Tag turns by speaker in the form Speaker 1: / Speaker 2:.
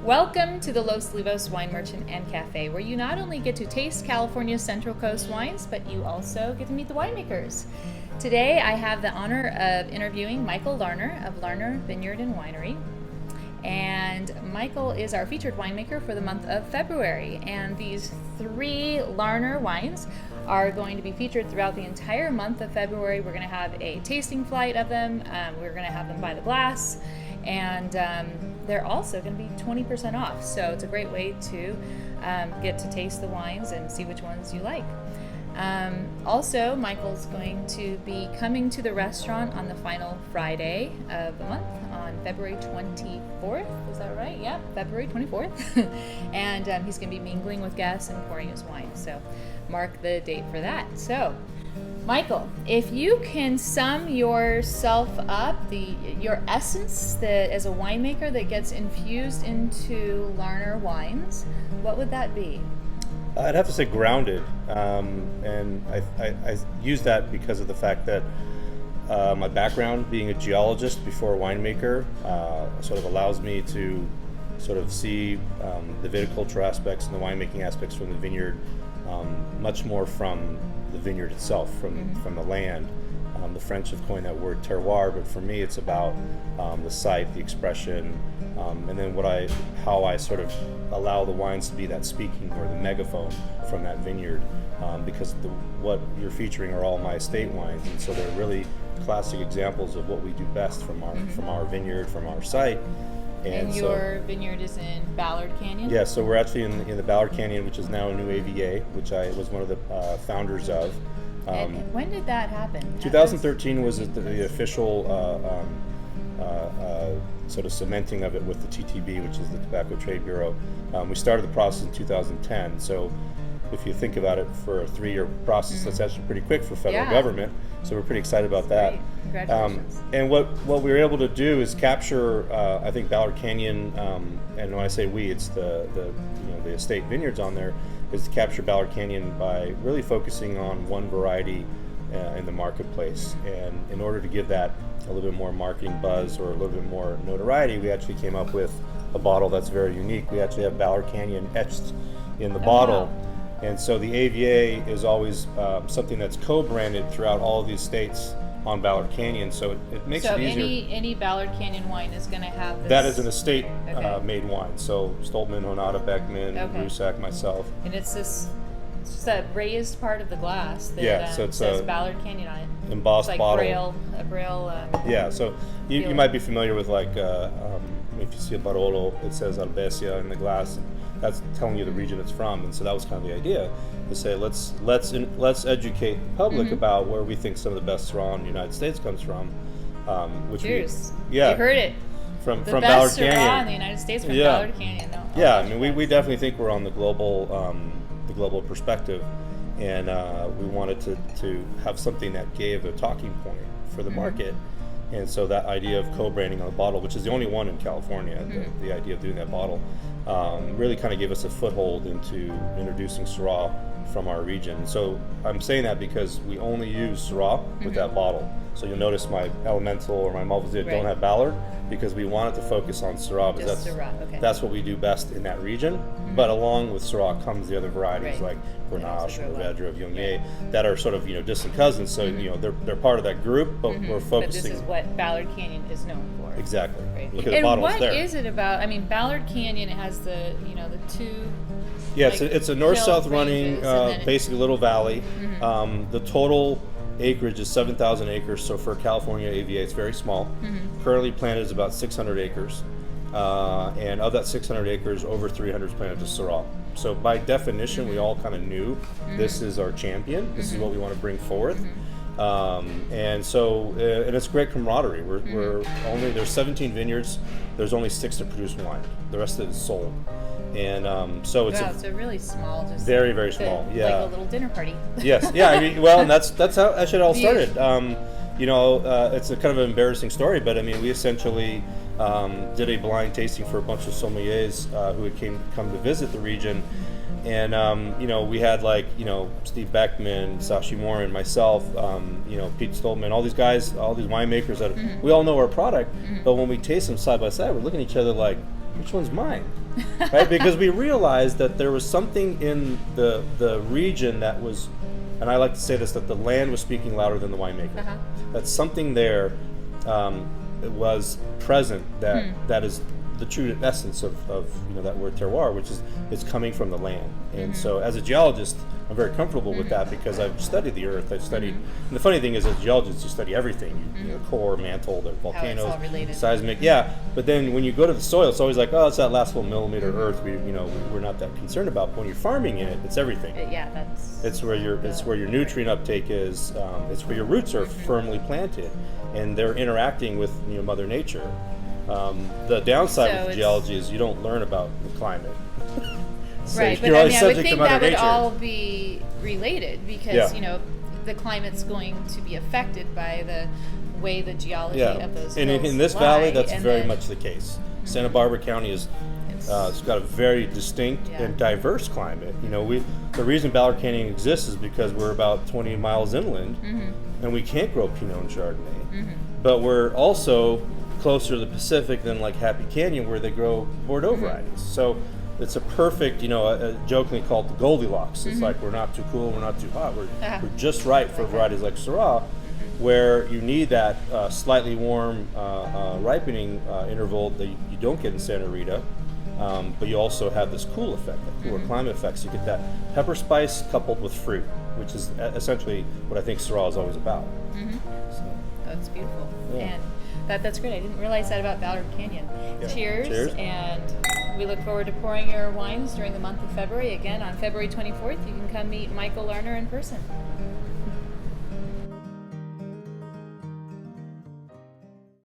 Speaker 1: Welcome to the Los Olivos Wine Merchant and Cafe, where you not only get to taste California's Central Coast wines, but you also get to meet the winemakers. Today I have the honor of interviewing Michael Larner of Larner Vineyard and Winery. And Michael is our featured winemaker for the month of February. And these 3 Larner wines are going to be featured throughout the entire month of February. We're going to have a tasting flight of them. We're going to have them by the glass. And they're also going to be 20% off. So it's a great way to get to taste the wines and see which ones you like. Also, Michael's going to be coming to the restaurant on the final Friday of the month on February 24th. Is that right? Yeah, February 24th. And he's going to be mingling with guests and pouring his wine. So mark the date for that. So, Michael, if you can sum yourself up, your essence that as a winemaker that gets infused into Larner wines, what would that be?
Speaker 2: I'd have to say grounded, and I use that because of the fact that my background being a geologist before a winemaker sort of allows me to sort of see the viticulture aspects and the winemaking aspects from the vineyard much more from the vineyard itself, from the land. The French have coined that word terroir, but for me it's about the site, the expression, and then how I sort of allow the wines to be that speaking or the megaphone from that vineyard, because what you're featuring are all my estate wines, and so they're really classic examples of what we do best from our vineyard, from our site.
Speaker 1: And your vineyard is in Ballard Canyon?
Speaker 2: Yeah, so we're actually in the Ballard Canyon, which is now a new AVA, which I was one of the founders of.
Speaker 1: And when did that happen?
Speaker 2: 2013 was the official sort of cementing of it with the TTB, which is the Tobacco Trade Bureau. We started the process in 2010, so if you think about it, for a 3-year process, that's actually pretty quick for federal government. So we're pretty excited about that.
Speaker 1: Great. Congratulations.
Speaker 2: And what we were able to do is capture, I think, Ballard Canyon, and when I say we, it's the estate vineyards on there, is to capture Ballard Canyon by really focusing on one variety in the marketplace. And in order to give that a little bit more marketing buzz or a little bit more notoriety, we actually came up with a bottle that's very unique. We actually have Ballard Canyon etched in the bottle.
Speaker 1: Wow.
Speaker 2: And so the AVA is always something that's co-branded throughout all of these states on Ballard Canyon, so it makes it easier.
Speaker 1: So any Ballard Canyon wine is going to have this?
Speaker 2: That is an estate made wine. So Stoltman, Honada, Beckman, Brusac, myself.
Speaker 1: And it's just that raised part of the glass that
Speaker 2: so it
Speaker 1: says Ballard Canyon on it.
Speaker 2: Embossed
Speaker 1: it's like
Speaker 2: bottle.
Speaker 1: A braille.
Speaker 2: Yeah, so you might be familiar with if you see a Barolo, it says Albesia in the glass. That's telling you the region it's from, and so that was kind of the idea, to say let's educate the public about where we think some of the best Syrah in the United States comes from.
Speaker 1: Cheers!
Speaker 2: You
Speaker 1: heard it
Speaker 2: from
Speaker 1: the
Speaker 2: Ballard
Speaker 1: best
Speaker 2: Canyon.
Speaker 1: Syrah in the United States from Ballard Canyon.
Speaker 2: I mean we definitely think we're on the global perspective, and we wanted to have something that gave a talking point for the market. And so that idea of co-branding on the bottle, which is the only one in California, the idea of doing that bottle, really kind of gave us a foothold into introducing Syrah from our region. So I'm saying that because we only use Syrah with that bottle. So you'll notice my Elemental or my Malvasia don't have Ballard, because we wanted to focus on Syrah, because that's what we do best in that region. But along with Syrah comes the other varieties like Grenache, Mourvedre, Viognier, that are sort of distant cousins. So they're part of that group, but we're focusing.
Speaker 1: But this is what Ballard Canyon is known for.
Speaker 2: Exactly.
Speaker 1: Right.
Speaker 2: Look at the
Speaker 1: and
Speaker 2: bottles
Speaker 1: what
Speaker 2: there.
Speaker 1: is it about? I mean, Ballard Canyon, it has the the 2.
Speaker 2: Yeah, it's a north-south running, basically little valley. The total acreage is 7,000 acres, so for California AVA it's very small. Currently planted is about 600 acres, and of that 600 acres, over 300 is planted to Syrah. So by definition, we all kind of knew this is our champion, this is what we want to bring forth. And so, and it's great camaraderie. There's 17 vineyards, there's only 6 to produce wine, the rest of it is sold. And so it's
Speaker 1: it's a really small, just
Speaker 2: very, very small. Yeah,
Speaker 1: like a little dinner party.
Speaker 2: Yes, yeah. I mean, well, and that's how actually it all started. It's a kind of an embarrassing story, but I mean, we essentially did a blind tasting for a bunch of sommeliers who had come to visit the region, and we had Steve Beckman, Sashi Morin, myself, Pete Stoltman, all these guys, all these winemakers that we all know our product, but when we taste them side by side, we're looking at each other like, which one's mine? right? Because we realized that there was something in the region that was, and I like to say this, that the land was speaking louder than the winemaker. That something there was present that is the true essence of that word terroir, which is it's coming from the land. And so as a geologist, I'm very comfortable with that because I've studied the earth. I've studied, and the funny thing is, as geologists, you study everything. You know, core, mantle, the volcanoes,
Speaker 1: how it's all related.
Speaker 2: seismic. Yeah, but then when you go to the soil, it's always like, oh, it's that last little millimeter earth. We're not that concerned about. But when you're farming in it, it's everything. It's where your nutrient uptake is. It's where your roots are firmly planted, and they're interacting with Mother Nature. The downside with geology is you don't learn about the climate. So
Speaker 1: right, but I would think that would all be related because the climate's going to be affected by the way the geology of those hills
Speaker 2: in this
Speaker 1: lie,
Speaker 2: valley, that's very much the case. Santa Barbara County is it's got a very distinct and diverse climate. The reason Ballard Canyon exists is because we're about 20 miles inland, and we can't grow Pinot and Chardonnay, but we're also closer to the Pacific than like Happy Canyon, where they grow Bordeaux varieties. So it's a perfect, jokingly called the Goldilocks. It's like we're not too cool, we're not too hot. We're just right for varieties like Syrah, where you need that slightly warm ripening interval that you don't get in Santa Rita, but you also have this cool effect, that cooler climate effect. So you get that pepper spice coupled with fruit, which is essentially what I think Syrah is always about. So,
Speaker 1: that's beautiful. And that's great. I didn't realize that about Ballard Canyon. Cheers. And we look forward to pouring your wines during the month of February. Again, on February 24th, you can come meet Michael Larner in person.